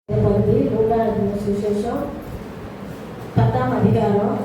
பகுதி மூன்றாவது சுவிசேஷம் 10ஆம் அதிகாரம்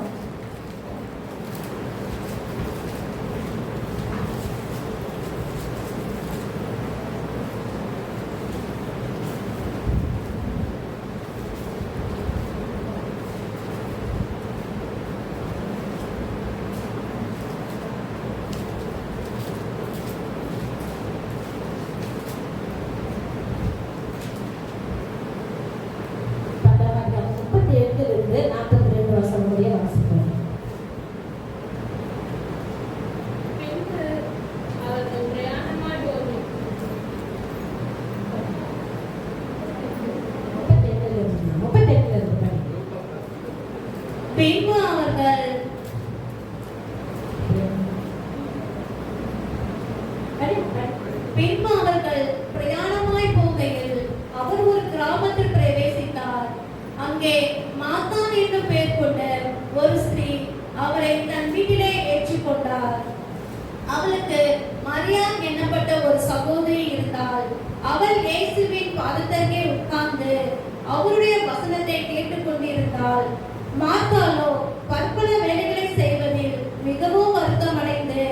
38 வசனம் முடிய வாசிப்போம். பின்பு அவர்கள் பிரயாணமாய் போகையில் அவர் ஒரு கிராமத்தில் பிரவேசித்தார். அங்கே மாத்தான் என்னும் பெயர் கொண்ட ஒரு ஸ்திரீ அவரை தன் வீட்டிலே ஏற்றுக்கொண்டார். அவளுக்கு மரியாள் என்னப்பட்ட ஒரு சகோதரி இருந்தாள். அவள் இயேசுவின் பாதத்தருகே உட்கார்ந்து அவருடைய வசனத்தை கேட்டுக்கொண்டிருந்தாள். மார்த்தாளோ பற்பல வேலைகளை செய்வதில் மிகவும் வருத்தமடைந்து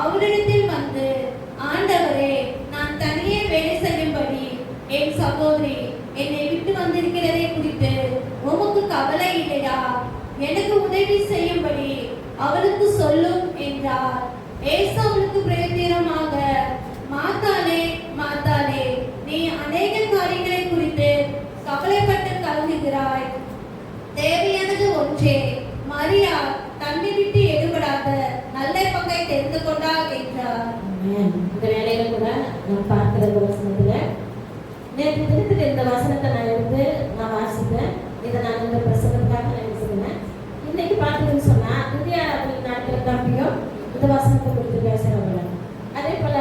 அவரிடத்தில் வந்து, ஆண்டவரே, நான் தனியே வேலை செய்யும்படி என் சகோதரி என்னை விட்டு வந்திருக்கிறதை குறித்து உமக்கு கவலை இல்லையா? எனக்கு உதவி செய்யும்படி அவளுக்கு சொல்லும் என்றார். இயேசு அவளுக்கு பிரயோஜனமாக, மார்த்தாளே, மார்த்தாளே, நீ அநேக காரியங்களை குறித்து கவலைப்பட்டு கலங்குகிறாய். தேவையானது ஒன்றே. மரியாள் தன்னை விட்டு எடுபடாத நல்ல பங்கை தெரிந்து கொண்டாள் என்றார். இந்த வேலையில கூட நான் பார்க்கிற வசனத்துல நேற்று தினத்துல இந்த வசனத்தை நான் எடுத்து நான் வாசிப்பேன். இதை நான் இந்த பிரசனத்துக்காக நான் பேசுகிறேன். இன்னைக்கு பார்த்தீங்கன்னு சொன்னா இந்தியாவில் நடக்கிற தம்பியும் இந்த வசனத்தை குறித்து பேசுறவங்க, அதே போல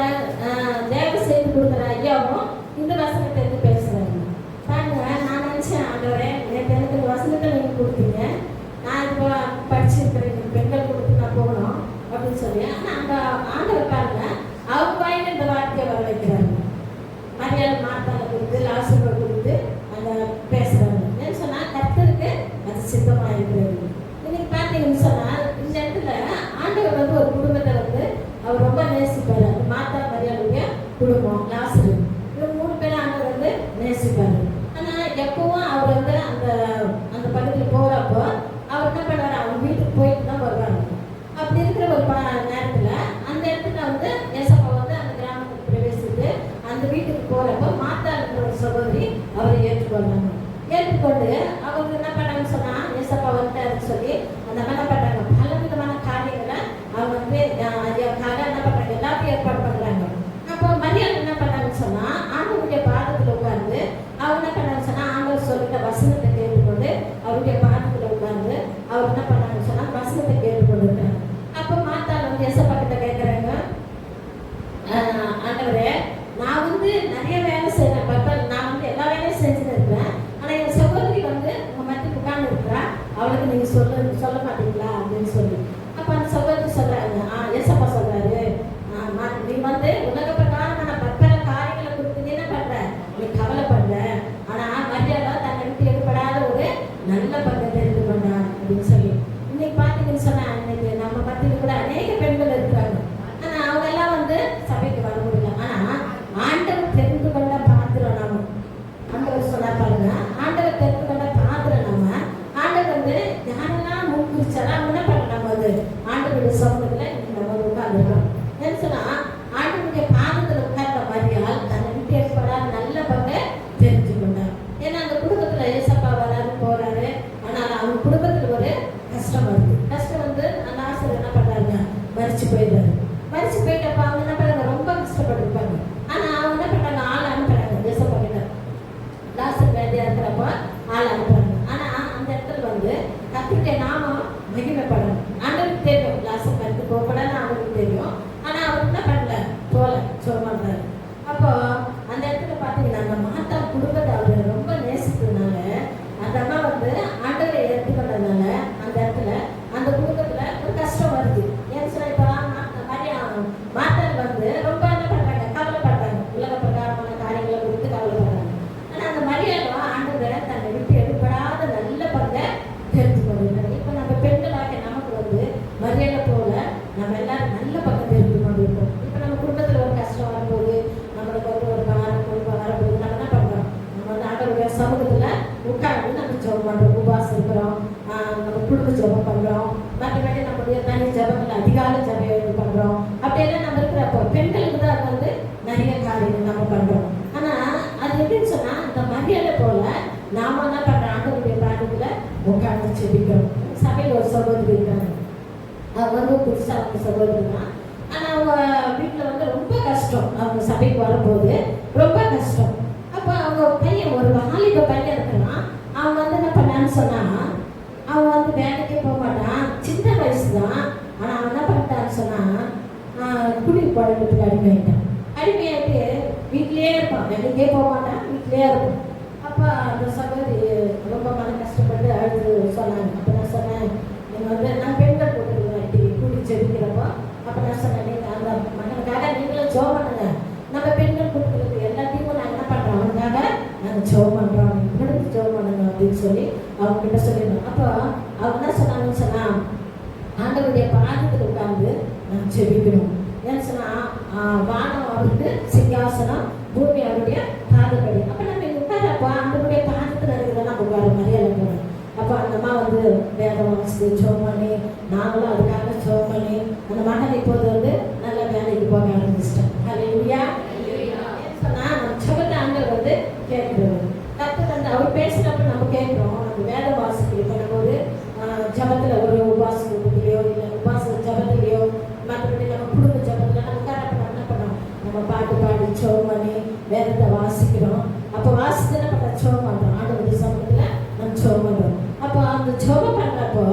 தேவ செய்து கொடுக்குற ஐயாவும் இந்த வசனத்தை எடுத்து பேசுறாங்க. பாருங்க, நான் நினைச்சேன், ஆண்டவரே, நேற்று எனக்கு இந்த வசனத்தை நீங்க கொடுத்தீங்க, நான் இப்போ படிச்சிருக்கிறேன், பெண்கள் கொடுத்து நான் போகணும் அப்படின்னு சொல்லி. ஆனா அந்த ஆண்டவர் பாருங்க, அவங்க வாயில இந்த வார்த்தையை வர வைக்கிறாங்க. மரியாள் மார்த்தாளை கொடுத்து லாசருவை கொடுத்து அந்த பேசுறாங்க. ஏன்னு சொன்னா கர்த்தருக்கு அது சித்தமா இருக்கிறது. இன்னைக்கு பார்த்தீங்கன்னு சொன்னா இந்த இடத்துல ஆண்டவர் வந்து ஒரு குடும்பத்தை வந்து அவர் ரொம்ப நேசிப்பாரு. அந்த மார்த்தாள் மரியாளுடைய குடும்பம், லாசரு, இவங்க 3 பேரும் ஆண்டவர் வந்து நேசிப்பாரு. ஆனா எப்பவும் அவர் வந்து அந்த அந்த பகுதியில் போறப்போ அவர் என்ன பண்ணுவாரு, அவங்க வீட்டுக்கு போயிட்டு தான் வருவாங்க. அப்படி இருக்கிற ஒரு நேரத்துல அந்த இடத்துல வந்து ஏசப்பா வந்து அந்த கிராமத்துக்கு பிரவேசித்து அந்த வீட்டுக்கு போறப்போ மார்த்தாள் ஒரு சகோதரி அவரை ஏற்றுக்கொண்டாங்க. ஏற்றுக்கொண்டு அவங்க என்ன பண்ணாங்கன்னு சொன்னா, ஏசப்பா வந்துட்டாருன்னு சொல்லி அந்த என்ன பண்றாங்க, பல விதமான காரியங்களை அவங்க வந்து என்ன பண்றாங்க, எல்லாத்தையும் ஏற்பாடு பண்றாங்க. அப்போ மரியாள் என்ன பண்ணாங்கன்னு சொன்னா, ஆண்டவருடைய பாதத்துல உட்கார்ந்து அவங்க என்ன பண்ணாங்கன்னு சொன்னா, ஆண்டவர் சொல்லிட்ட வசனத்தை கேட்டுக்கொண்டு அவருடைய பாதத்துல உட்கார்ந்து அவர் என்ன பண்ணாங்கன்னு சொன்னா வசனத்தை கேட்டுக்கொண்டு இருக்காங்க. அப்போ மார்த்தாள் வந்து ஏசப்பா கிட்ட கேட்கறாங்க, ஆண்டவரே, நான் வந்து நிறைய வேலை செய்யறேன், நான் வந்து எல்லா வேலையும் செஞ்சுட்டு இருக்கிறேன், ஆனா என் சகோதரி வந்து உங்க மத்திய உட்கார்ந்து இருக்கிறா, அவளுக்கு நீங்க சொல்ல மாட்டீங்களா அப்படின்னு சொல்லி. அப்ப அந்த சகோதரி சொல்றாங்க, ஏசப்பா சொல்றாரு, நீ வந்து உலக பிரகாரமான பற்பல காரியங்களை குறித்து நீ என்ன பண்ற, நீ கவலைப்படுற, ஆனா மரியாள் தன்னை விட்டு எடுபடாத ஒரு நல்ல பங்கை தெரிந்து கொண்டான் அப்படின்னு சொல்லி. இன்னைக்கு பாத்தீங்கன்னு சொன்னா, இன்னைக்கு நம்ம மத்தியில கூட அநேக பெண்கள் இருக்கிறாங்க. ஆனா அவங்க எல்லாம் வந்து சபைக்கு வர முடியல. ஆனா ஆண்டவர் தெரிந்து கொண்ட பாத்திரம் நாம. ஆண்டவர் சொன்னா பாருங்க, ஆண்டவர் தெரிந்து கொண்ட பாத்திரம் நாம. ஆண்டவர் வந்து யாரெல்லாம் முன்குறிச்சாரா என்ன பண்ண, நம்ம வந்து ஆண்டவருடைய சமூகத்துல நம்ம உட்கார்ந்துருக்கோம். என்ன சொன்னா, ஆண்டவருடைய பாதத்துல உட்கார்ந்த மரியாள் தன்னை விட்டு ஏற்படாத நல்ல பங்கை தெரிஞ்சு கொண்டார். ஏன்னா அந்த குடும்பத்துல ஏசப்பா வராரு போறாரு, ஆனால் அவங்க குடும்பத்துல ஒரு கஷ்டம் வருது. கஷ்டம் வந்து அந்த ஆசிரியர் என்ன பண்றாங்க, மறிச்சு போயிடுறாரு. மறிச்சு போயிட்டப்ப அவங்க என்ன பண்றாங்க, ரொம்ப கஷ்டப்பட்டிருப்பாங்க. ஆனா அவங்க என்ன பண்றாங்க, ஆள் அனுப்புறாங்க. ஏசப்பா கிட்ட லாசர் வேண்டியா இருக்கிறப்ப ஆள் அனுப்புறாங்க. ஆனா அந்த இடத்துல வந்து கர்த்தருடைய நாமம் மகிமைப்படணும். ஆண்டவருக்கு தெரியும் லாசர் மறித்து போகக்கூடாதுன்னு அவருக்கு தெரியும். ஆனா அவர் என்ன பண்ணல, சொல்றாரு. அப்போ அந்த இடத்துல பாத்தீங்கன்னா அந்த மார்த்தாள் குடும்பத்தை அவர் ரொம்ப நேசித்ததுனால, அந்த அம்மா வந்து ஆண்டவரை ஏற்றுக்கொண்டதுனால அந்த இடத்துல அந்த குடும்பத்துல ஒரு கஷ்டம் வருது. ஏன்னு சொன்னா, இப்ப மார்த்தாள் வந்து ரொம்ப என்ன பண்றாங்க, கவலைப்படுறாங்க, உலக பிரகாரமான காரியங்களை குறித்து கவலைப்படுறாங்க. ஆனா அந்த மரியாளும் ஆண்டவரை சமூகத்துல உட்கார்ந்து நம்ம ஜெபம் பண்றோம், உபவாசம் இருக்கிறோம், நம்ம குடும்ப ஜெபம் பண்றோம், மற்றபடி நம்முடைய தனி ஜெபங்கள் அதிகாலை ஜெபம் பண்றோம். அப்படியெல்லாம் நம்ம இருக்கிறப்போ பெண்களுக்கு தான் அது வந்து நிறைய காரியங்கள் நம்ம பண்றோம். ஆனா அது எப்படின்னு சொன்னா இந்த மரியாதை போல நாம என்ன பண்றோம், ஆண்டவருடைய பாதத்துல உட்கார்ந்து ஜெபிக்கிறோம். சபையில் ஒரு சகோதரி இருக்காங்க, அவங்க வந்து புதுசா அவங்க சகோதரி தான். ஆனா அவங்க வீட்டுல வந்து ரொம்ப கஷ்டம், அவங்க சபைக்கு வரும்போது ரொம்ப கஷ்டம். அப்ப அவங்க பையன் ஒரு வாலிப பையன் இருக்கிறான். அவன் வந்து என்ன பண்ணான்னு சொன்னா, அவன் வந்து வேலைக்கே போக மாட்டான், சின்ன வயசு தான். ஆனா அவன் என்ன பண்ணிட்டான்னு சொன்னா, குடி பழக்கத்துக்கு அடிமையாயிட்டான். அடிமையாயிட்டு வீட்லயே இருப்பான், வேலைக்கே போக மாட்டான், வீட்லயே இருப்பான். அப்ப அந்த சகோதரி ரொம்ப மன கஷ்டப்பட்டு அழுது சொன்னாங்க. அப்ப நான் சொன்னேன், நீங்க வந்து நான் பெண்கள் போட்டு கூடி செதுக்கிறப்போ அப்ப நான் சொன்னேன், நீங்க அந்த மகனுக்காக நீங்களும் ஜெபம் பண்ணுங்க. நம்ம பெண்கள் கொடுக்குறது எல்லாத்தையும் நாங்கள் என்ன பண்றோம், அவனுக்காக நாங்கள் ஜெபம் பண்றோம், இப்படி ஜெபம் பண்ணுங்க அப்படின்னு சொல்லி அவங்க கிட்ட சொல்லிடுறோம். அப்போ அவங்க என்ன சொன்னாங்கன்னு சொன்னா, ஆண்டவருடைய பாதத்தில் உட்கார்ந்து நான் செபிக்கணும். ஏன்னு சொன்னா வானம் அவருக்கு சிங்காசனம், பூமி அவருடைய பாதப்படி. அப்ப நம்ம இங்க உட்காரப்போ ஆண்டவருடைய பாதத்தில் இருக்கிறதெல்லாம் நம்ம உட்கார மரியாதை போகணும். அப்போ அந்த அம்மா வந்து வேதம் வாசித்து ஜெபம் பண்ணி, நாங்களும் அதுக்காக ஜெபம் பண்ணி அந்த மகன் இப்போது வந்து நல்ல வேலைக்கு போக ஆரம்பிச்சிட்டேன். ஹல்லேலூயா. சொன்னா நம்ம ஜெபத்தை ஆண்டவர் வந்து கேட்கிறோம். தப்பு தந்து அவர் பேசுறப்ப நம்ம கேட்கிறோம். நம்ம வேத வாசிக்க பண்ணும்போது ஜபத்துல ஒரு உபாச கூட்டத்திலையோ இல்லை உபாச ஜபத்திலையோ மற்றபடி நம்ம குடும்ப ஜபத்துல நம்ம உட்காரப்ப என்ன பண்ணோம், நம்ம பாட்டு பாடி ஜெபம் பண்ணி வேதத்தை வாசிக்கிறோம். அப்போ வாசித்து என்ன பண்ண ஜெபம் பண்றோம், ஆண்டவருடைய சமூகத்துல நம்ம ஜெபம் பண்றோம். அப்போ அந்த ஜெபம் பண்றப்போ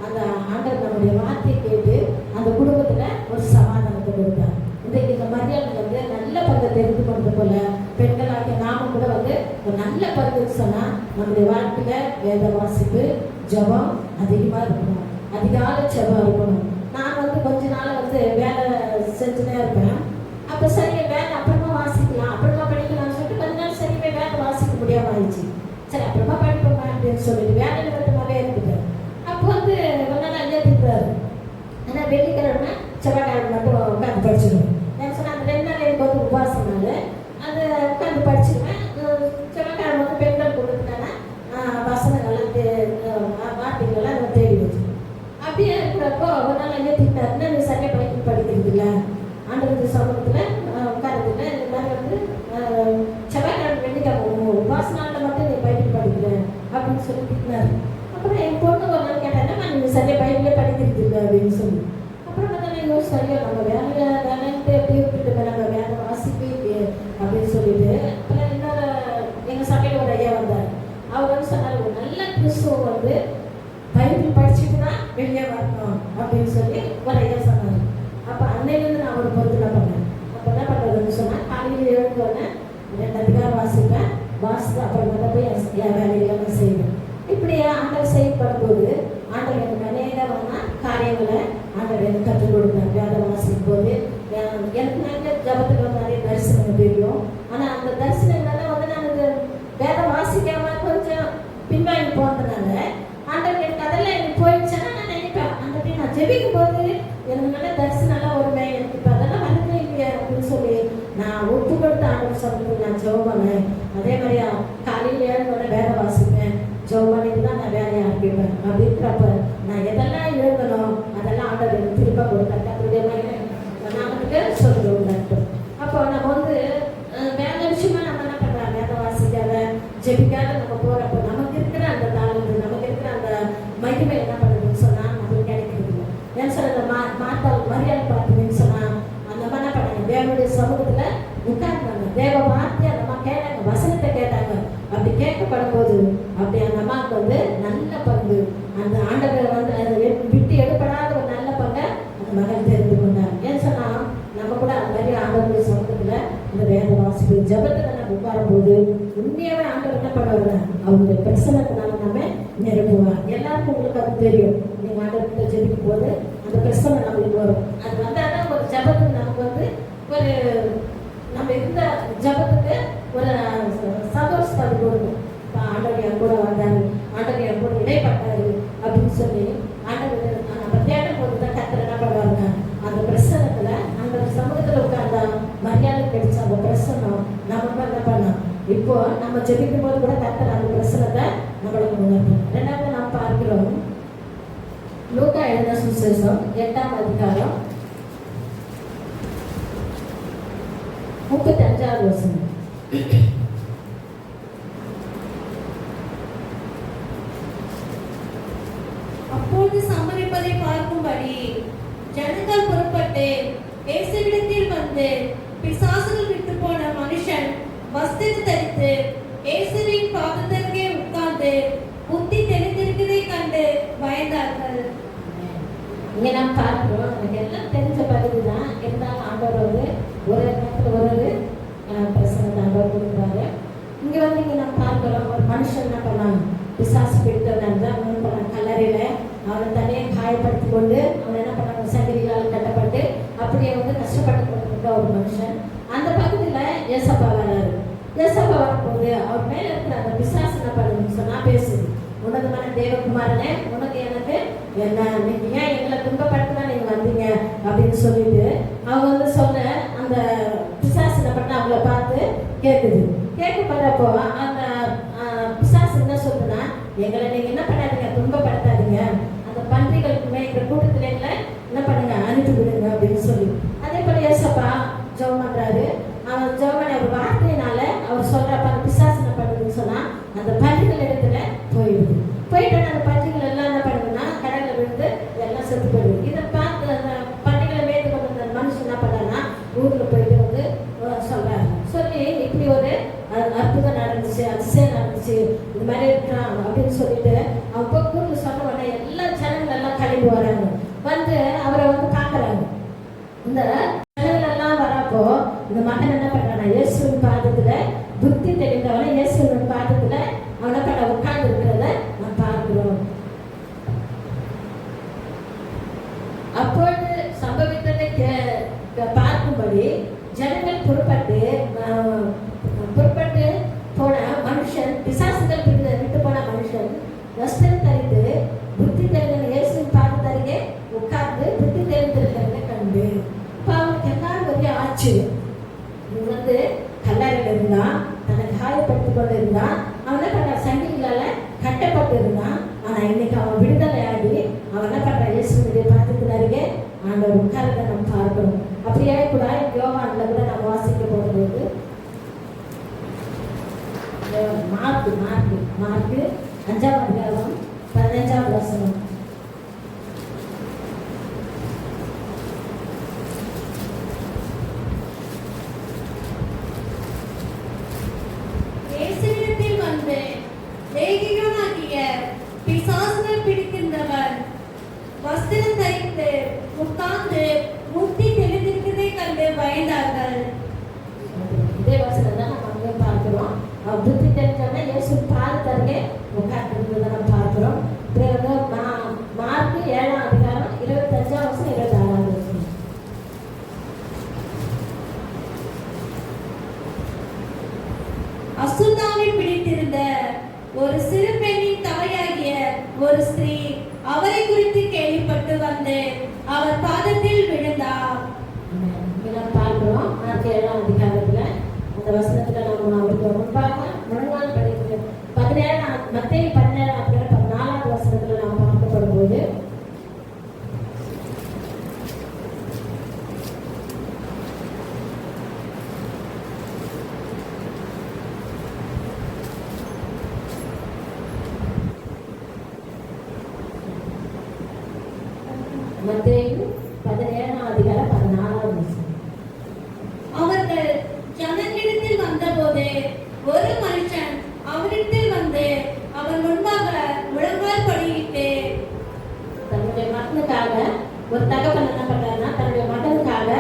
அந்த ஆண்டவர் நம்முடைய வார்த்தையை கேட்டு அந்த குடும்பத்துல ஒரு சமாதானத்தை கொடுத்தார். இன்றைக்கு இந்த மரியாதை வந்து நல்ல பங்கை தெரிந்து கொண்டது போல பெண்களாகிய நாமும் கூட வந்து ஒரு நல்ல பங்குன்னு சொன்னா நம்முடைய வாழ்க்கையில வேத வாசிப்பு ஜெபம் அதிகமா இருக்கணும், அதிகாலை ஜெபம் இருக்கணும். நான் வந்து கொஞ்ச நாள் வந்து வேலை செஞ்சுனே இருப்பேன். அப்ப சரி வேலை அப்புறமா வாசிக்கலாம், அப்புறமா படிக்கலாம்னு சொல்லிட்டு கொஞ்ச நாள் சரிவே வேலை வாசிக்க முடியாம ஆயிடுச்சு. சரி அப்புறமா படிப்போமா அப்படின்னு சொல்லிட்டு வேலை நிமித்தமாவே இருக்குது. அப்போ வந்து ஒரு நாள் ஐயா திட்டுறாரு, ஏன்னா வெள்ளிக்கிழமை செவ்வாய்க்கிழமை மட்டும் உட்காந்து படிச்சிடுவேன். நான் சொன்னேன் அந்த 2 நாள் எனக்கு வந்து உபவாசம் நாள், அது உட்காந்து படிச்சிடுவேன். செவ்வாய்க்கிழமை வந்து பெண்கள் கொடுத்துட்டாங்க வசனங்கள்லாம் வார்த்தைகள்லாம் அதை தேடி வச்சு அப்படியே இருக்கிறப்போ ஒரு நாள் ஐயா திட்டாருன்னா நீ சரியா படிக்கிறது இல்லை, ஆண்டவருடைய சமூகத்தில் உட்காரதில்லை, இந்த மாதிரி வந்து செவ்வாய்க்கிழமை வெள்ளிக்கிழமை உபவாச நாளில் மட்டும் நீ பைபிள் படிக்கல அப்படின்னு சொல்லி திட்டினாரு. அப்புறம் என் பொண்ணு ஒரு நாள் கேட்டாங்கன்னா நீங்கள் சரியா பைபிளே படிக்கிறது இல்லை அப்படின்னு சொல்லி. அப்புறம் பார்த்தா நீங்கள் சரியா நம்ம வேலைன்ட்டு எப்படி விட்டுட்டு நம்ம வேலை வாசிப்பே அப்படின்னு சொல்லிட்டு அப்புறம் இன்னொரு எங்கள் சபையில் ஒரு ஐயா வந்தார். அவர் வந்து சொன்னார், ஒரு நல்ல கிறிஸ்துவம் வந்து பைபிள் படிச்சுட்டு தான் வெளியே வரணும் அப்படின்னு சொல்லி ஒரு ஐயா சொன்னார். அப்போ அன்னையிலேருந்து நான் ஒரு பொறுத்து தான் பண்ணேன். அப்போ என்ன பண்ணுறதுன்னு சொன்னால் காலையில் எழுந்தோடனே 2 அதிகாரம் வாசிப்பேன், வாசித்து அப்புறமா போய் என் வேலைகளை செய்வேன். இப்படியே ஆண்டவர் செய்யப்படும்போது ஆண்டவர் எனக்கு அநேகமான காரியங்களை ஆண்டவர் எனக்கு கற்றுக் கொடுத்தார். வேலை வாசிக்கும் போது எனக்கு நிறைய ஜபத்துக்கு வந்து நிறைய தரிசனங்கள் தெரியும். ஆனால் அந்த தரிசனங்கள்லாம் வந்து நான் வேதம் வாசிக்காம கொஞ்சம் பின்வாங்கி போனதுனால ஆண்டவர் எனக்கு அதெல்லாம் எனக்கு போயிடுச்சுன்னா நான் நினைப்பேன், அந்த நான் ஜெபிக்கும் போது எனக்கு நல்ல தரிசனம்லாம் வருமே, எனக்கு இப்போ அதெல்லாம் வரவே இல்லையா அப்படின்னு சொல்லி நான் ஒப்பு கொடுத்து ஆண்டவர் சொல்லிட்டு நான் ஜெபம் பண்ணேன். அதே மாதிரியா காலையில் எழுந்தோட வேலை வாசிப்பேன், ஜெபம் பண்ணிட்டு தான் நான் வேலையை ஆரம்பிப்பேன். அப்படி இருக்கிறப்ப நான் எதெல்லாம் எழுதணும் அதெல்லாம் ஆண்டவர் எனக்கு திரும்ப கொடுத்தாங்க. அப்படியே மாதிரி நாமத்துக்கு சொல்லுவோம். அப்போ நம்ம வந்து வேலை விஷயமா நம்ம என்ன பண்ணுறோம், வேலை வாசிக்காத ஜெபிக்காத நம்ம போகிறப்போ நமக்கு இருக்கிற அந்த தாளந்து நமக்கு இருக்கிற அந்த மகிமை என்ன பண்ணுறதுன்னு சொன்னால் நம்மளுக்கு கிடைக்கிறது இல்லை. ஏன்னு சொல்ல அந்த மாத்தாள் மரியாதை பார்த்தீங்கன்னு சொன்னால் அந்த அம்மா என்ன பண்ணாங்க, தேவனுடைய சமூகத்தில் உட்கார்ந்தாங்க, தேவ வார்த்தை அந்த அம்மா கேட்டாங்க, வசனத்தை கேட்டாங்க. அப்படி கேட்கப்படும் போது அப்படி அந்த அம்மாவுக்கு வந்து நல்ல பங்கு, அந்த ஆண்டவர் வந்து அதை விட்டு எடுப்படாத ஒரு நல்ல பங்கை அந்த மகன் தெரிந்து கொண்டார். ஏன்னு சொன்னால் நம்ம கூட அந்த மாதிரி ஆண்டவருடைய சமூகத்தில் இந்த வேத வாசிப்பு ஜபத்தில் நம்ம உட்காரும்போது உண்மையாகவே ஆண்டவர் என்ன பண்ணுவாங்க, அவருடைய பிரசனத்தினால நம்ம நிரப்புவார். எல்லாருக்கும் உங்களுக்கு அது தெரியும். நீங்கள் ஆண்டவர்கிட்ட ஜெபிக்கும் போது அந்த பிரசனை நம்மளுக்கு வரும். அது வந்தால் தான் ஒரு ஜபத்துக்கு நமக்கு வந்து ஒரு நம்ம இருந்த ஜபத்துக்கு ஒரு சந்தோஷத்தை கொடுக்கும். ஆண்டவர் என் கூட வந்தாரு, ஆண்டவர் என் கூட இடைப்பட்டாரு அப்படின்னு சொல்லி ஆண்டவர் நம்ம தேடும் போது தான் கத்தர் என்ன பண்ணுவாங்க, அந்த பிரசனத்துல அந்த சமூகத்துல உட்கார்ந்தா மரியாதை கிடைச்ச அந்த பிரசனம் நம்ம என்ன பண்ணோம். இப்போ நம்ம ஜெபிக்கும் போது கூட கத்தர் நம்மளுக்கு உணர்த்தும். ரெண்டாவது நாம் பார்க்கிறோம் லூக்கா எழுதின சுவிசேஷம் 8ஆம் அதிகாரம் 35வது வசனம். அப்பொழுது சம்பவிப்பதை பார்க்கும்படி ஜனங்கள் புறப்பட்டு இயேசுவிடத்தில் வந்து, பிசாசுகள் விட்டு போன மனுஷன் வஸ்திரம் தரித்து இயேசுவின் பாதத்தருகே உட்கார்ந்து புத்தி தெளிந்திருக்கிறதை கண்டு பயந்தார்கள். இங்க நாம் பார்க்கிறோம், நமக்கு எல்லாம் தெரிஞ்ச பகுதி தான். இருந்தாலும் ஆண்டவர் வந்து ஒரு நேரத்தில் ஒரு பிரசனத்தை ஆண்டவர் கொடுக்குறாரு. இங்க வந்து இங்க நாம் பார்க்கிறோம், ஒரு மனுஷன் என்ன பண்ணாங்க, பிசாசு பிடித்தவன் தான் என்ன பண்ணாங்க, கல்லறையில அவனை தனியாக காயப்படுத்தி கொண்டு அவன் என்ன பண்ணாங்க, சங்கிலிகளால் கட்டப்பட்டு அப்படியே வந்து கஷ்டப்பட்டு கொண்டிருக்க ஒரு மனுஷன். அந்த பகுதியில் ஏசப்பா வராரு. ஏசப்பா வரும்போது அவர் மேல இருக்கிற அந்த பிசாசு என்ன பண்ணுன்னு சொன்னா பேசுது, உன்னதமான தேவகுமாரனே, உனக்கு எனக்கு என்ன, நீங்க ஏன் எங்களை துன்பப்படுத்தினா நீங்க வந்தீங்க அப்படின்னு சொல்லிட்டு அவங்க வந்து சொன்ன அந்த பிசாசு என்ன பண்ண அவங்கள பார்த்து கேட்குது. கேட்கப்பட்டப்போ அந்த பிசாசு என்ன சொல்லுன்னா, எங்களை நீங்க என்ன பண்ணாதீங்க, துன்பப்படுத்தாதீங்க, அந்த பன்றிகளுக்குமே எங்க கூட்டத்துல எங்களை என்ன பண்ணுங்க, அனுப்பி விடுங்க அப்படின்னு சொல்லி. அதே போல ஏசப்பா ஜெபம் பண்றாரு. அவன் ஜெபம் பண்ண ஒரு வார்த்தையினால அவர் சொல்றப்ப அந்த பிசாசு என்ன பண்ணுதுன்னு சொன்னா அந்த பன்றிகள் இடத்துல போயிடுது. போயிட்டு அந்த பன்றிகள் எல்லாம் என்ன பண்ணுதுன்னா கடல்ல விழுந்து எல்லாம் செத்து போயிடுது. இதை பார்த்து அந்த பன்றிகளை மேய்த்து கொண்டு அந்த மனுஷன் என்ன பண்ணான்னா ஊர்ல போயிட்டு வந்து சொல்றாரு. சொல்லி இப்படி ஒரு அற்புதம் நடந்துச்சு, அதிசயம் நடந்துச்சு, இது மாதிரி இருக்கிறான் அப்படின்னு சொல்லிட்டு அவன் போய் ஊர்ல சொன்ன உடனே எல்லா ஜனங்கள் எல்லாம் கிளம்பி வராங்க. வந்து அவரை வந்து பாக்குறாங்க. இந்த ஜனங்கள் எல்லாம் வரப்போ இந்த மகன் என்ன பண்றானா, இயேசுவின் பாதத்துல புத்தி தெளிந்தவன இயேசுவின் பாதத்துல அவனை பண்ண உட்கார்ந்து இருக்கிறத நாம் பார்க்கிறோம். அப்பொழுது சம்பவித்ததை பார்க்கும்படி ஜனங்கள் புறப்பட்டு போன மனுஷன், பிசாசுகள் விட்டு போன மனுஷன் வஸ்திரம் தரித்து புத்தி தெளிந்த இயேசுவின் பாதத்தருகே உட்கார்ந்து புத்தி தெளிந்திருக்கிறத கண்டு இப்போ அவனுக்கு எல்லாரும் ஒரே ஆச்சரியம். இவன் வந்து கல்லறையில் இருந்தான், தன்னை காயப்படுத்திக் கொண்டு இருந்தான், அவன் என்ன பண்ற சங்கிலிகளால கட்டப்பட்டு இருந்தான். ஆனா இன்னைக்கு அவன் விடுதலை ஆகி அவன் என்ன பண்ற, இயேசுவினுடைய பாதத்தின் அருகே ஆண்டவர் உட்கார்றதை நம்ம பார்க்கணும். அப்படியே கூட யோவான்ல கூட நம்ம வாசிக்க போகும்போது மார்க்கு 5ஆம் அதிகாரம் 15வது வசனம். இயேசுவிடத்தில் வந்து லேகியோனாகிய பிசாசுகள் பிடிக்கின்றவர் வஸ்திரம் தரித்து உட்கார்ந்து புத்தி தெளிந்திருக்கிறதை கண்டு பயந்தார்கள். இதே வசனம் தான் நம்ம அங்கே பார்க்கிறோம். புத்தி தெரிஞ்சோன்னா இயேசு பாதத்தருகே உட்கார்ந்து நம்ம பார்க்கிறோம். மார்க்கு 7ஆம் அதிகாரம் 25ஆம் வசனம் 26ஆம் வசனம். அசுத்தாவை பிடித்திருந்த ஒரு சிறு பெண்ணின் தாயாகிய ஒரு ஸ்திரீ அவரை குறித்து கேள்விப்பட்டு வந்து அவர் பாதத்தில் விழுந்தார். நாம் பார்க்கிறோம் மார்க்கு 7ஆம் அதிகாரத்துல அந்த வசனத்துல நம்ம அவருக்கு முன்பாக முழங்கால் படிக்கிறது 17 மத்தேயு 17ஆம் அதிகாரம் 14வது வசனத்துல நாம் பார்க்கப்படும் போது மத்தேயு 17ஆம் அதிகாரம் 14வது வசனம். அவர்கள் ஜனங்களிடத்தில் வந்தபோது ஒரு மனுஷன் அவரிடத்தில் வந்து அவர் முன்பாக முழங்கால் படியிட்டு தன்னுடைய மகனுக்காக ஒரு தகவல் என்ன பண்றாருன்னா, தன்னுடைய மகனுக்காக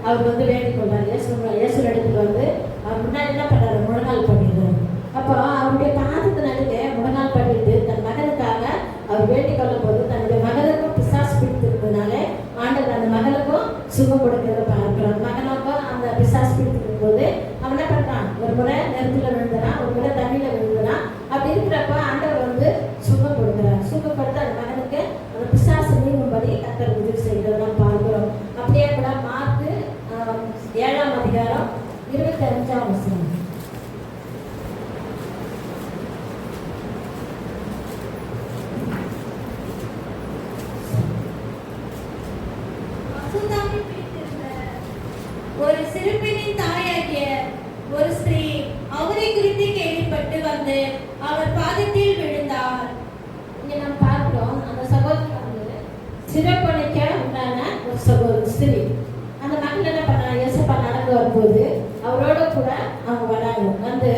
அவர் வந்து வேண்டிக் கொண்டார். இயேசு இடத்துக்கு வந்து அவர் முன்னாடி என்ன பண்றாரு, முழங்கால் பண்ணிடுறாரு. அப்போ அவருடைய பாதத்தின் அருகே முழங்கால் பண்ணிட்டு தன் மகனுக்காக அவர் வேண்டிக் கொள்ளும் போது தன்னுடைய மகனுக்கும் பிசாசு பிடித்திருந்ததுனால ஆண்டவர் அந்த மகனுக்கும் சுகம் கொடுக்கிறத பார்க்கிறோம். மகனுக்கும் அந்த பிசாசு பிடித்திருக்கும் போது அவன் என்ன பண்றான், ஒரு முறை நெருப்புல விழுந்துறான், ஒரு முறை தண்ணியில விழுந்துறான். அப்படி இருக்கிறப்ப ஆண்டவர் வந்து சுகம் கொடுக்கிறார். சுகம் கொடுத்து அந்த மகனுக்கு அந்த பிசாசு நீங்கும்படி கர்த்தர் உதவி செய்கிறத நாம் பார்க்கிறோம். அப்படியே கூட மார்க்கு 7ஆம் அதிகாரம் 25ஆம் வசனம். வந்து அவர் பாதத்தில் விழுந்தார். இங்க நம்ம பார்க்கிறோம் அந்த சகோதரி வந்து சிறப்பணிக்க உண்டான ஒரு சகோதரி ஸ்திரீ. அந்த மகள் என்ன பண்ணாங்க, இயேசப்பா நடந்து வரும்போது அவரோட கூட அவங்க வராங்க. வந்து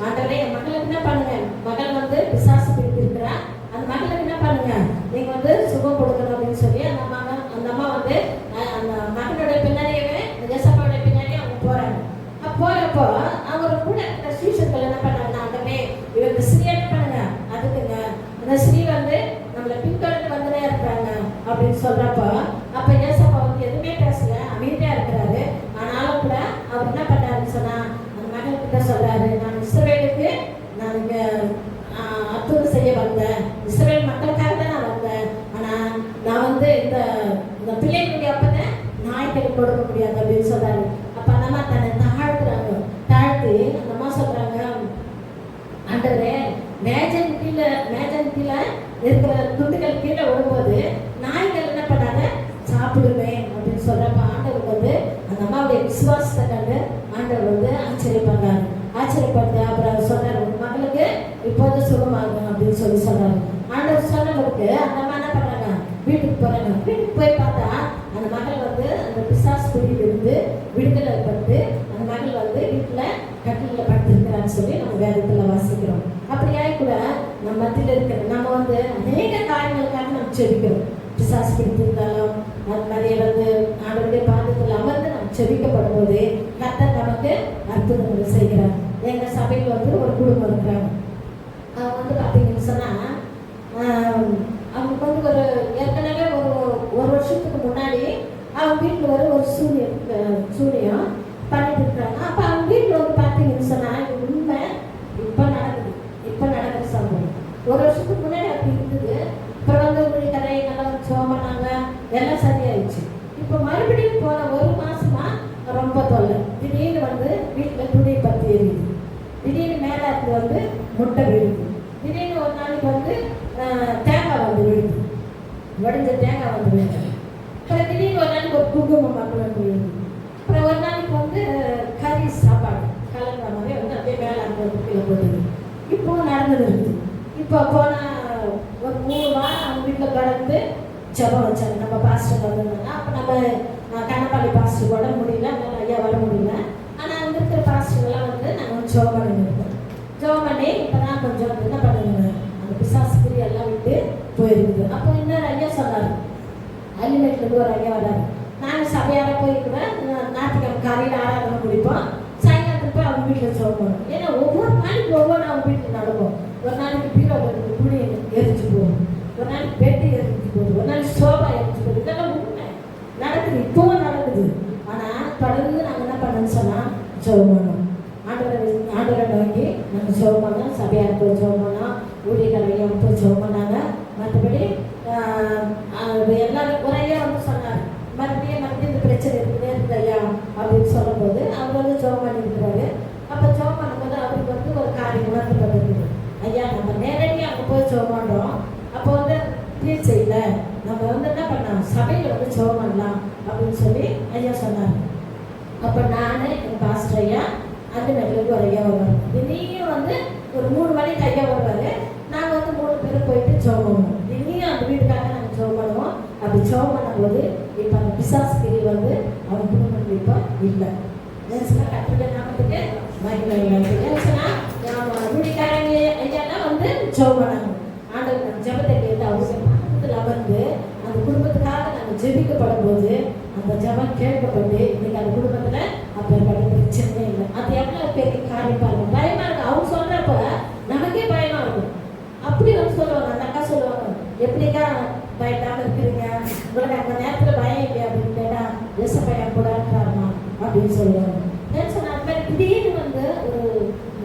ஆண்டவரே என் மகளுக்கு என்ன பண்ணுங்க, மகள் வந்து பிசாசு பிடித்திருக்கிறா, அந்த மகளுக்கு என்ன பண்ணுங்க, நீங்க வந்து சுகம் கொடுக்கணும் அப்படின்னு சொல்லி அந்த அம்மா வந்து அந்த மகனோட பின்னாடியே இயேசப்பாவோட பின்னாடியே அவங்க போறாங்க. போறப்போ அவர் கூட இருக்கிற சீஷர்கள் என்ன பண்ணாங்க, ஆண்டவரே இவங்க ஸ்ரீ என்ன பண்ணுங்க, அதுக்குங்க அந்த ஸ்ரீ வந்து நம்மளை பின்தொடர்ந்து வந்துட்டே இருக்கிறாங்க அப்படின்னு சொல்றப்போ அப்ப இயேசப்பா வந்து எதுவுமே பேசல, அமைதியா இருக்கிறாரு. ஆனாலும் கூட அவர் என்ன பண்றாருன்னு சொன்னா அந்த மகன் கிட்ட சொல்றாரு, நான் இஸ்ரவேலுக்கு நான் இங்க அற்புதம் செய்ய வந்தேன், இஸ்ரவேல் மக்களுக்காக தான் நான் வந்தேன். ஆனா நான் வந்து இந்த பிள்ளைகளுடைய அப்பனை நாய்க்கு கொடுக்க முடியாது அப்படின்னு சொல்றாரு. அப்ப அந்த அம்மா தன்னை தாழ்த்துறாங்க. தாழ்த்தி அந்த அம்மா சொல்றாங்க, ஆண்டவரே மேஜன் கீழே இருக்கிற துண்டுகள் கீழே விடும்போது நாய்கள் என்ன பண்ணாங்க, சாப்பிடுமே அப்படின்னு சொல்றப்ப ஆண்டவர் வந்து அந்த அம்மாவுடைய விசுவாசத்தை கண்டு ஆண்டவர் வந்து ஆச்சரியப்பட்டு அப்புறம் அவர் சொன்னார், உங்க மகளுக்கு இப்போது சுகமாகும் அப்படின்னு சொல்லி சொன்னாரு. ஆண்டவர் சொன்னவருக்கு அந்த அம்மா என்ன பண்ணாங்க, வீட்டுக்கு போறாங்க. வீட்டுக்கு போய் பார்த்தா அந்த மகள் வந்து அந்த பிசாசு பிடியிலிருந்து விடுதலை பட்டு அந்த மகள் வந்து வீட்டுல கட்டில படுத்திருக்கிறான்னு சொல்லி நம்ம வேதத்துல வாசிக்கிறோம். அப்படியாய் கூட நம்ம மத்தியில் இருக்கிற நம்ம வந்து அநேக காரியங்களுக்காக நம்ம செபிக்கிறோம். பிசாசு பிடித்திருந்தாலும் அது மாதிரி வந்து ஆண்டவருடைய பாதத்தில் அமர்ந்து நம்ம செபிக்கப்படும் போது கர்த்தர் நமக்கு அற்புதங்களை செய்கிறார். எங்க சபையில் வந்து ஒரு குடும்பம் இருக்கிறாங்க. அவங்க வந்து பார்த்தீங்கன்னு சொன்னா அவங்களுக்கு வந்து ஒரு ஏற்கனவே ஒரு வருஷத்துக்கு முன்னாடி அவங்க வீட்டில் ஒரு சூனியம் பண்ணிட்டு இருக்கிறாங்க. அப்போ அவங்க வீட்டில் வந்து பார்த்தீங்கன்னு சொன்னா உண்மை இப்போ நடக்கிற சம்பவம். ஒரு வருஷத்துக்கு முன்னாடி அப்படி இருந்தது. அப்புறம் வந்து உங்களுக்கு கதை நல்லா சோம் பண்ணாங்க, எல்லாம் சரியாயிடுச்சு. இப்போ மறுபடியும் போன ஒரு மாசமா ரொம்ப தொல்லை. திடீர்னு வந்து வீட்டில் துணி பற்றி எரியுது, திடீர்னு மேலே இருந்து வந்து முட்டை விழுது, திடீர்னு ஒரு நாளைக்கு வந்து தேங்காய் வந்து விழுது, வடிஞ்ச தேங்காய் வந்து விழுது. அப்புறம் திடீர்னு ஒரு நாளைக்கு ஒரு குங்குமம் மக்கள் வந்து விழுது. அப்புறம் ஒரு நாளைக்கு வந்து கறி சாப்பாடு கலந்த மாதிரி வந்து அப்படியே மேலே அந்த கீழே போட்டுது. இப்போ நடந்தது இருக்குது. இப்போ போன ஒரு 3 வாரம் அவங்க வீட்டில் கடந்து ஜபம் வச்சாங்க. நம்ம பாஸ்டர் வந்திருந்தாங்க. அப்போ நம்ம கண்ணப்பாடி பாஸ்டர் கூட முடியல, அதனால ஐயா வர முடியல. ஆனால் அங்கே இருக்கிற பாஸ்டர்லாம் வந்து நாங்கள் ஜபம் பண்ணிருக்கோம். ஜபம் பண்ணி இப்போ தான் கொஞ்சம் என்ன பண்ணுங்க, அந்த பிசாசுக்குரிய எல்லாம் விட்டு போயிருக்குது. அப்போ இன்னொரு ஐயா சொன்னார், அலிமேட்லேருந்து ஒரு ஐயா வராரு. நாங்கள் சபையார போய் கூட ஞாயிற்றுக்கிழமை காலையில் ஆராதனை முடிப்போம், சாயங்காலத்துக்கு போய் அவங்க வீட்டில் ஜபம் பண்ணுவோம். ஏன்னா ஒவ்வொரு நாளைக்கு அவங்க வீட்டில் நடக்கும். ஒரு நாளைக்கு பீரோவில் இருந்து துணி எரிஞ்சு போகும், ஒரு நாளைக்கு பெட்டு எரிஞ்சு போகுது, ஒரு நாளைக்கு சோபா எரிஞ்சு போகுது. இதெல்லாம் உண்மை நடக்குது, இப்பவும் நடக்குது. ஆனால் தொடர்ந்து நாங்கள் என்ன பண்ணணும்னு சொன்னால் ஜெபம் பண்ணோம். ஆண்டவரை நோக்கி நாங்கள் ஜெபம் பண்ணோம். சபையார் போய் ஜெபம் பண்ணோம், ஊழியர்களையும் போய் ஜெபம் பண்ணாங்க. மற்றபடி எல்லாரும் ஒரே வந்து சொன்னார், மறுபடியும் இந்த பிரச்சனை இருக்குதே ஐயா அப்படின்னு சொல்லும் போது அவர் வந்து ஜெபம் பண்ணியிருக்கிறாரு. அப்போ ஜெபம் பண்ணும்போது அவருக்கு வந்து ஒரு காரியம் உணர்த்தப்பட்டிருக்குது. ஐயா நம்ம நேரடியாக அங்கே போய் ஜெபம் பண்ணுறோம், அப்போ வந்து ப்ளீஸ் இல்லை, நம்ம வந்து என்ன பண்ணோம், சபையில் வந்து ஜெபம் பண்ணலாம் அப்படின்னு சொல்லி ஐயா சொன்னார். அப்போ நான் எங்கள் பாஸ்டர் ஐயா அந்த நெல்லுக்கு ஒரு ஐயா வருவார். திடீர்னு வந்து ஒரு 3 மணிக்கு ஐயா வருவார். நாங்கள் வந்து 3 பேரும் போயிட்டு ஜெபம் பண்ணுவோம். திடீர்னு அந்த வீட்டுக்காக நாங்கள் ஜெபம் பண்ணுவோம். அப்படி ஜெபம் பண்ணும்போது இப்போ அந்த பிசாசு கிரி வந்து அவங்க குடும்பத்தில் இப்போ இல்லை. கற்றுக்க நாமத்துக்கு வீட்டுக்காரங்க ஐயாலாம் வந்து ஜெபம் பண்ணாங்க. ஆண்டவர் ஜெபத்தை கேட்டு அவங்க பக்கத்தில் அமர்ந்து அந்த குடும்பத்துக்காக நாங்கள் ஜெபிக்கப்படும் போது அந்த ஜெபம் கேட்கப்பட்டு இன்னைக்கு அந்த குடும்பத்தில் அப்பேற்பட்ட பிரச்சனையே இல்லை. அது எவ்வளோ பெரிய காரியம் பாருங்க. பயமா இருக்கு. அவங்க சொல்றப்ப நமக்கே பயமா இருக்கும். அப்படி வந்து சொல்லுவாங்க, அந்த அக்கா சொல்லுவாங்க, எப்படிக்கா பயப்படாம இருக்கிறீங்க, உங்களுக்கு அந்த நேரத்தில் பயம் இல்லை அப்படின்னு கேட்டா தேச பயம் கூட இருக்கிறாருமா அப்படின்னு சொல்லுவாங்க. ஏன்னு சொன்னா அது மாதிரி திடீர்னு வந்து ஒரு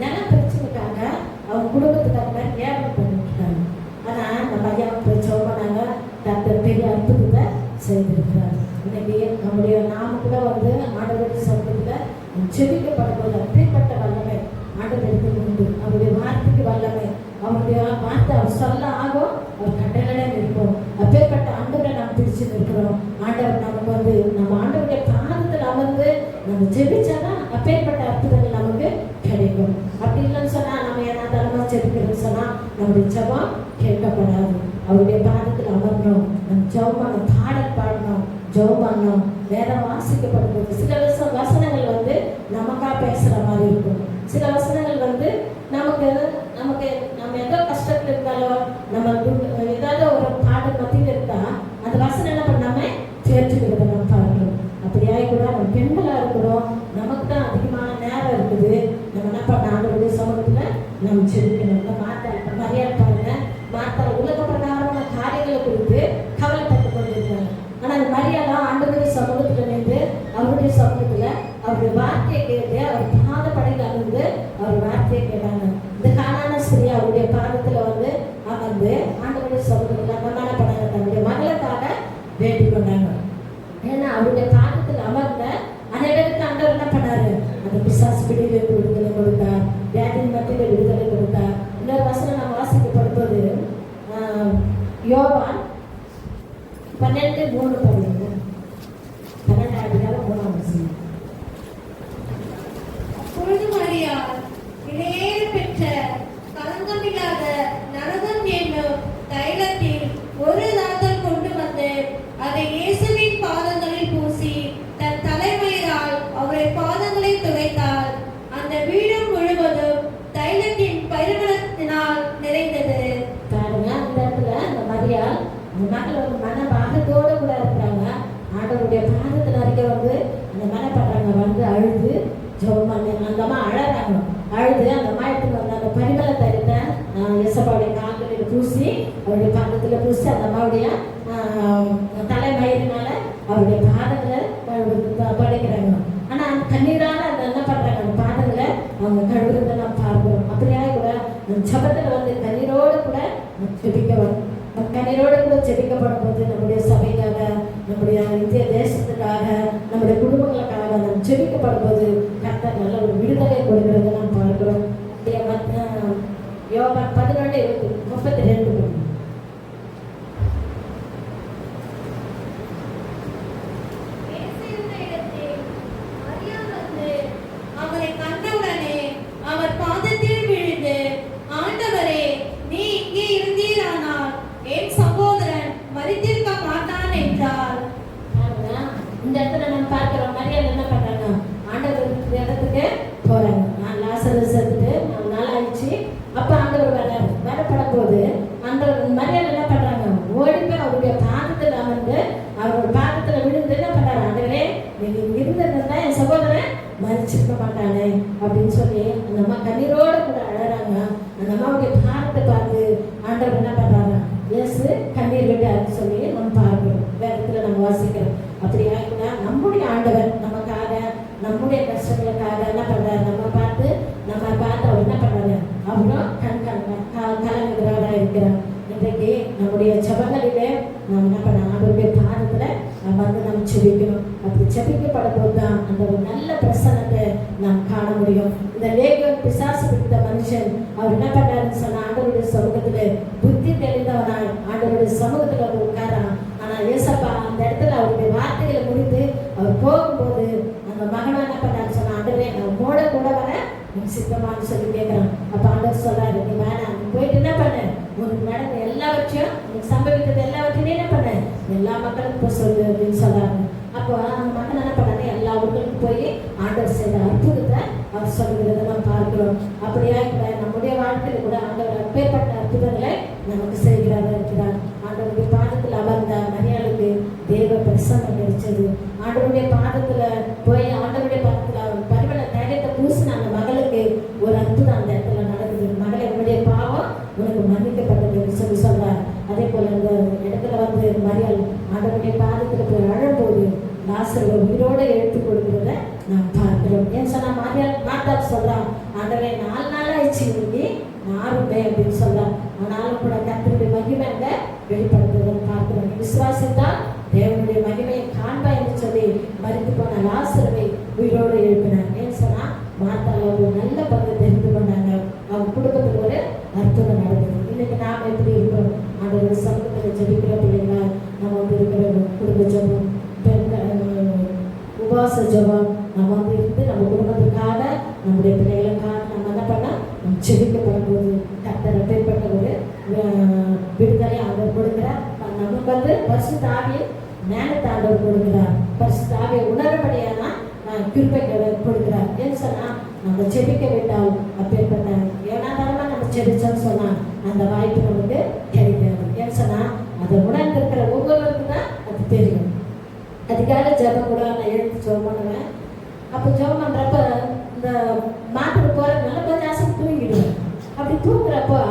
நில பிரச்சனைக்காக அவங்க குடும்பத்துக்கு அந்த மாதிரி ஏவல் பண்ணிட்டு இருக்காங்க. ஆனா நம்ம ஐயாவுக்கு ஜெபம் பண்ணாங்க, டாக்டர் பெரிய அற்புதத்தை செய்திருக்கிறார். இன்னைக்கு நம்முடைய நாம கூட வந்து ஆண்டவருடைய சமூகத்தில் செபிக்கப்படும் போது அப்படிப்பட்ட வல்லமை ஆண்டவருக்கு உண்டு. அவருடைய வார்த்தைக்கு வல்லமை, அவருடைய வார்த்தை அவர் சொல்ல ஆகும், அவர் கட்டளை நிற்போம். அப்பேற்பட்ட ஆண்டவரை நாம் பிடிச்சு நிற்கிறோம். ஆண்டவர் நமக்கு வந்து நம்ம ஆண்டவருடைய பாதத்தில் அமர்ந்து நம்ம ஜெபிச்சாதான் அப்பேற்பட்ட அற்புதங்கள் நமக்கு கிடைக்கும். அப்படி இல்லைன்னு சொன்னா நம்ம என்ன தரமா நம்முடைய ஜெபம் கேட்கப்படாது. அவருடைய பாதத்தில் அமரணும், நம்ம ஜெபம் பண்ணணும், பாடல் பாடணும், ஜெபம் பண்ணணும், வேதம் வாசிக்கப்படும்போது சில வசனங்கள் வந்து நமக்கா பேசுற மாதிரி இருக்கும். சில வசனங்கள் வந்து நமக்கு நமக்கு நம்ம ஏதோ கஷ்டத்துல இருந்தாலோ நம்ம ஏதாவது ஒரு பாடு மத்தியில் இருந்தா அந்த வசனம் என்ன பண்ணாம தேர்ச்சிக்கிறத நம்ம பார்க்கணும். அப்படியாய் கூட நம்ம பெண்களா இருக்கிறோம், நமக்கு தான் அதிகமான நேரம் இருக்குது. நம்ம என்ன பண்ண ஆண்டவருடைய சமூகத்துல நம்ம செலுத்தணும். இந்த மரியாதை பாருங்க, மாத்தா உலக பிரகாரமான காரியங்களை குறித்து கவலைப்பட்டு கொண்டிருக்காங்க. ஆனா அந்த மரியாதை ஆண்டவருடைய சமூகத்துல நின்று அவருடைய சமூகத்துல அவருடைய வார்த்தையை கேட்டு அவர் பாத படையில் அமர்ந்து அவர் வார்த்தையை கேட்டாங்க. இந்த காணான ஸ்திரீ அவருடைய பாதத்துல வந்து அமர்ந்து ஆண்டவருடைய சமூகத்துல அமர்ந்தான பண்ணாங்க, தன்னுடைய மகளுக்காக வேண்டிக் கொண்டாங்க. ஏன்னா அவருடைய பாதத்தில் அமர்ந்த அனைவருக்கு ஆண்டவர் என்ன பண்ணாரு, அந்த பிசாசு பிடியிலிருந்து விடுதலை கொடுத்தார், வியாதியின் மத்தியில விடுதலை கொடுத்தார். இன்னொரு வசனம் நாம் வாசிக்கப்படும்போது யோவான் 12:3 படிங்க. 12:3 அப்பொழுது மரியாள் விலையேற பெற்ற களங்கமில்லாத நரகம் என்னும் தைலத்தில் ஒரு ராத்தல் கொண்டு வந்து அதை இயேசுவின் பாதங்களில் பூசி தன் தலைமயிரால் அவருடைய பாதங்களை துடைத்தாள். அந்த வீடு முழுவதும் தைலத்தின் பரிமளத்தினால் நிறைந்தது. பாருங்க, அந்த இடத்துல அந்த மரியாள் அந்த மகள் வந்து மன பாகத்தோடு கூட இருக்கிறாங்க. ஆண்டவருடைய பாதத்தில் அருகே வந்து அந்த மனப்படுறாங்க, வந்து அழுது ஜெபம் பண்ணி அந்த அம்மா அழறாங்க. அழுது அந்த அம்மா எடுத்துட்டு வந்து அந்த பரிமள தைலத்தை இயேசுவுடைய கால்களில் பூசி அவருடைய பாதத்துல பூசி அந்த அம்மாவுடைய தலைமயிரினால அவருடைய பாதங்களை படைக்கிறாங்க. ஆனா அந்த கண்ணீரால அந்த என்ன பண்றாங்க, அந்த பாதங்களை அவங்க கழுவுறதை நம்ம பார்க்கிறோம். அப்படியா கூட ஜபத்துல வந்து கண்ணீரோடு கூட ஜெபிக்க கண்ணீரோடு கூட ஜெபிக்கப்படும் போது நம்முடைய சபைக்காக, நம்முடைய இந்திய தேசத்துக்காக, நம்முடைய குடும்பங்களுக்காக நம்ம ஜெபிக்கப்படும் போது கர்த்தர் நல்ல ஒரு விடுதலை கொடுக்கிறத நாம் பார்க்கிறோம். யோவான் 11:32 அவரை கண்டவுடனே அவர் பாதத்தில் விழுந்து, ஆண்டவரே, நீ இங்கே இருந்தீரானால் என் சகோதரன் மரித்திருக்க மாட்டான் என்றார். இந்த இடத்துல நம்ம பார்க்கிறோம், மரியாதை என்ன பண்றாங்க, ஆண்டவர் இடத்துக்கு போறாங்க. நான் லாசரஸ் செத்துட்டு 4 நாள் ஆயிடுச்சு. அப்ப ஆண்டவர் வர்றாரு. வரப்படும் போது அந்த மரியாதை என்ன பண்றாங்க, ஓடி போய் அவருடைய பாதத்தில் அமர்ந்து அவருடைய பாதத்துல விழுந்து என்ன பண்றாரு, ஆண்டவரே நீங்க இருந்ததுன்னா என் சகோதரன் மரிச்சிருக்க மாட்டானே அப்படின்னு சொல்லி அந்த அம்மா கண்ணீரோடு கூட அழறாங்க. அந்த அம்மாவுடைய பாதத்தை பார்த்து ஆண்டவர் என்ன பண்றாங்க, இயேசு கண்ணீர் விட்டாருன்னு சொல்லி நம்ம பார்க்கிறோம், வேதத்துல நம்ம வாசிக்கிறோம். அப்படி ஆகினா நம்முடைய ஆண்டவர் நமக்காக, நம்முடைய கஷ்டங்களுக்காக என்ன பண்றாரு, நம்ம பார்த்து அவர் என்ன பண்றாரு, அவரும் கலங்குகிறவரா இருக்கிறார். இன்றைக்கு நம்முடைய ஜபங்களிலே நம்ம என்ன பண்ண, அவருடைய பாதத்துல நம்ம வந்து நம்ம செபிக்கணும். அப்படி செபிக்கப்படும் போது தான் அந்த ஒரு நல்ல பிரசன்னத்தை நாம் காண முடியும். இந்த லேகியோன் பிசாசு பிடித்த மனுஷன் அவர் என்ன பண்றாருன்னு சொன்னா, ஆண்டவருடைய சமூகத்துல புத்தி தெளிந்தவனாய் ஆண்டவருடைய சமூகத்துல வந்து உட்காரான். ஆனா ஏசப்பா அந்த இடத்துல அவருடைய வார்த்தைகளை முடித்து அவர் போகும்போது அந்த மகனை என்ன பண்ணாரு சொன்னா, ஆண்டவரே நான் கூட வர சித்தமானு சொல்லி கேட்கிறான். அப்ப ஆண்டவர் சொல்றாரு, நீ வேணாம், நீ போயிட்டு என்ன பண்ண, உனக்கு நடந்த எல்லாவற்றையும், உனக்கு சம்பவித்தது எல்லாவற்றையும் என்ன பண்ண, எல்லா மக்களுக்கும் போய் சொல்லு அப்படின்னு சொல்றாங்க. அப்போ அந்த மகன் என்ன பண்ணாரு, எல்லா ஊர்களுக்கும் போய் ஆண்டவர் செய்த அற்புதத்தை அவர் சொல்லுகிறத நம்ம பார்க்கிறோம். அப்படியா கூட நம்முடைய வாழ்க்கையில கூட ஆண்டவர் அப்பேற்பட்ட அற்புதங்களை நமக்கு செய்கிறதா இருக்கிறார். ஆண்டவருடைய பாதத்தில் அமர்ந்த மரியாளுக்கு தேவ பிரசன்னம் கிடைச்சது. ஆண்டவருடைய பாதத்துல போய் ஆண்டவருடைய பாதத்துல பரிமள தைலத்தை பூசின அந்த மகளுக்கு ஒரு அற்புதம் அந்த இடத்துல நடக்குது. மகளை உன்னுடைய பாவம் உனக்கு மன்னிக்கப்பட்டது சொல்லி சொல்றார். அதே போல அந்த இடத்துல வந்து மரியாள் ஆண்டவருடைய பாதத்துல போய் அழம்போது லாசரு உயிரோடு எடுத்து கொடுக்கிறத நாம் பார்க்கிறோம். ஏன் சொன்னா மாத்தா சொல்றான், ஆண்டவரே 4 நாள் ஆயிடுச்சு இன்னைக்கு நாருமே அப்படின்னு சொல்றான். ஆனாலும் கூட கர்த்தருடைய மகிமை அங்க வெளிப்படுத்துவதை பார்க்கிறோம். விசுவாசித்தால் தேவனுடைய மகிமையை காண்பா என்று சொல்லி மரித்து போன லாசருவை உயிரோடு எழுப்பினார். ஏன்னு சொன்னா மாத்தால ஒரு நல்ல பங்கு தெரிந்து கொண்டாங்க. அவங்க குடும்பத்தில் ஒரு அற்புதம் நடந்தது. இன்னைக்கு நாம் எப்படி இருக்கிறோம், ஆண்டவருடைய சமூகத்தில் ஜெபிக்கிற பிள்ளைங்களா நம்ம வந்து இருக்கிற குடும்ப ஜெபம், உபவாச ஜெபம் நம்ம வந்து இருந்து நம்ம குடும்பத்துக்காக, நம்முடைய பிள்ளைகளுக்காக நம்ம என்ன பண்ண, நம்ம ஜெபிக்கப்படும் போது கர்த்தர் அப்பேற்பட்ட ஒரு நமக்கு வந்து பரிசுத்த ஆவியை ஞானத்தை ஆண்டவர் கொடுக்கிறார். பரிசுத்த ஆவியை உணரபடியான கிருபை கொடுக்கிறார். ஏன்னு சொன்னா நம்ம செபிக்க விட்டால் அப்பேற்பட்ட ஏனாதாரமா நம்ம செபிச்சோம்னு சொன்னா அந்த வாய்ப்பு நமக்கு கிடைக்காது. ஏன்னு சொன்னா அதை உணர்ந்திருக்கிற ஒவ்வொருவருக்கும் தான் அது தெரியும். அதுக்காக ஜெபம் கூட நான் எழுந்து ஜெபம் பண்ணுவேன். அப்போ ஜெபம் பண்றப்ப இந்த மாட்டுக்கு போறதுனால கொஞ்சம் ஆசை தூங்கிடுவேன். அப்படி தூங்குறப்போ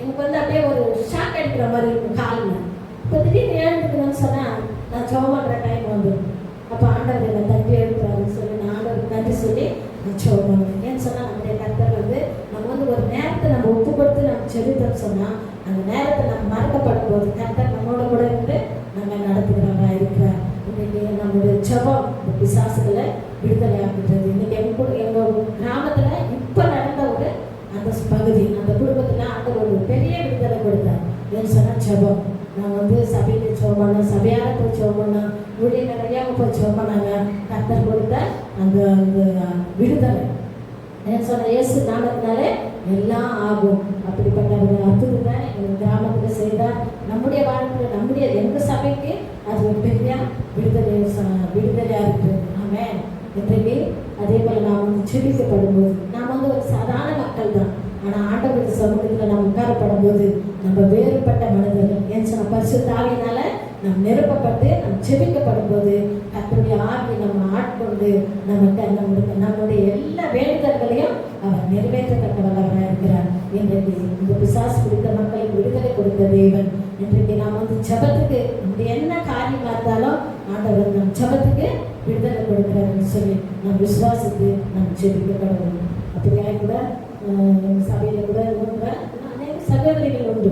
எனக்கு வந்து அப்படியே ஒரு ஷாக் அடிக்கிற மாதிரி இருக்கும் காலில். இப்போ திடீர்னு எழுந்துக்கணும்னு சொன்னா நான் ஜெபம் பண்ற டைம் வந்துடும். அப்போ ஆண்டவர் என்னை தட்டி எழுப்புறாருன்னு சொல்லி நான் ஆண்டவருக்கு நன்றி சொல்லி நான் ஜெபம் பண்ணுவேன். ஏன்னு சொன்னா நம்முடைய கர்த்தர் வந்து நம்ம வந்து ஒரு நேரத்தை நம்ம ஒப்பு கொடுத்து நம்ம செலுத்தோம்னு சொன்னா அந்த நேரத்தை நம்ம மறக்கப்படும் போது கர்த்தர் நம்மளோட கூட இருந்து நம்ம நடத்துகிறவரா இருக்கிறார். இன்னைக்கு நம்மளுடைய ஜெபம் இந்த பிசாசுகளை விடுதலை ஆக்குறது. இன்னைக்கு எங்கள் கிராமத்துல இப்ப நடந்த ஒரு அந்த பகுதி அந்த குடும்பத்துல அந்த ஒரு பெரிய விடுதலை கொடுத்தார். ஏன்னு சொன்னா ஜெபம். நான் வந்து சபையில ஜெபம் பண்ணேன், சபையார போய் ஜெபம் பண்ணேன், ஊழிய நிறையா போய் ஜெபம் பண்ணாங்க. கர்த்தர் கொடுத்த அந்த விடுதலை ஏன்னு சொன்ன இயேசு நாமத்தினாலே எல்லாம் ஆகும். அப்படிப்பட்ட ஒரு அற்புதத்தை எங்கள் கிராமத்தில் செய்தார். நம்முடைய வாழ்க்கையில் நம்முடைய எந்த சபைக்கு அது ஒரு பெரிய விடுதலையா இருக்கு. ஆமென். இன்றைக்கு அதே போல நாம் வந்து செபிக்கப்படும் போது நாம் வந்து ஒரு சாதாரண மக்கள் தான். ஆனால் ஆண்டவருடைய சமூகத்தில் நாம் உட்காரப்படும் போது நம்ம வேறுபட்ட மனிதர்கள். ஏன் சொன்ன பரிசுத்த ஆவியினால நாம் நிரப்பப்பட்டு நாம் செபிக்கப்படும் போது கர்த்தருடைய ஆவி நம்ம ஆட்கொண்டு நம்முடைய எல்லா வேண்டுதல்களையும் அவர் நிறைவேற்றத்தக்க வல்லவராக இருக்கிறார். இன்றைக்கு இந்த பிசாசு பிடித்த மக்களுக்கு விடுதலை கொடுத்த தேவன். இன்றைக்கு நாம் வந்து ஜெபத்துக்கு நம்முடைய என்ன காரியமா இருந்தாலும் ஆண்டவர் நம் ஜெபத்துக்கு விடுதலை கொடுக்கிறார்னு சொல்லி நாம் விசுவாசித்து நாம் ஜெபிக்கப்படணும். அப்படியாக கூட சபையில கூட அநேக சகோதரிகள் உண்டு.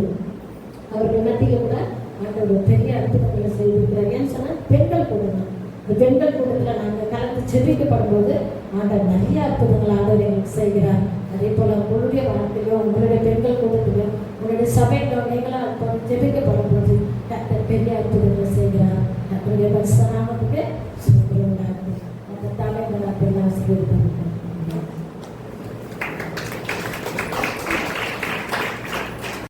அவர்கள் மத்தியில் கூட ஆண்டவர் பெரிய அற்புதங்களை செய்திருக்கிறார். ஏன்னு சொன்னா பெண்கள் கூட தான். இந்த பெண்கள் கூட்டத்தில் நாங்கள் கலந்து செபிக்கப்படும் போது ஆண்டவர் நிறைய அற்புதங்கள் ஆண்டவர் எங்களுக்கு செய்கிறார். அதே போல உங்களுடைய வாழ்க்கையிலும் உங்களுடைய பெண்கள் கூட்டத்திலும் உங்களுடைய சபையிலும் நீங்களும் ஜெபிக்கப்படும் போது கர்த்தர்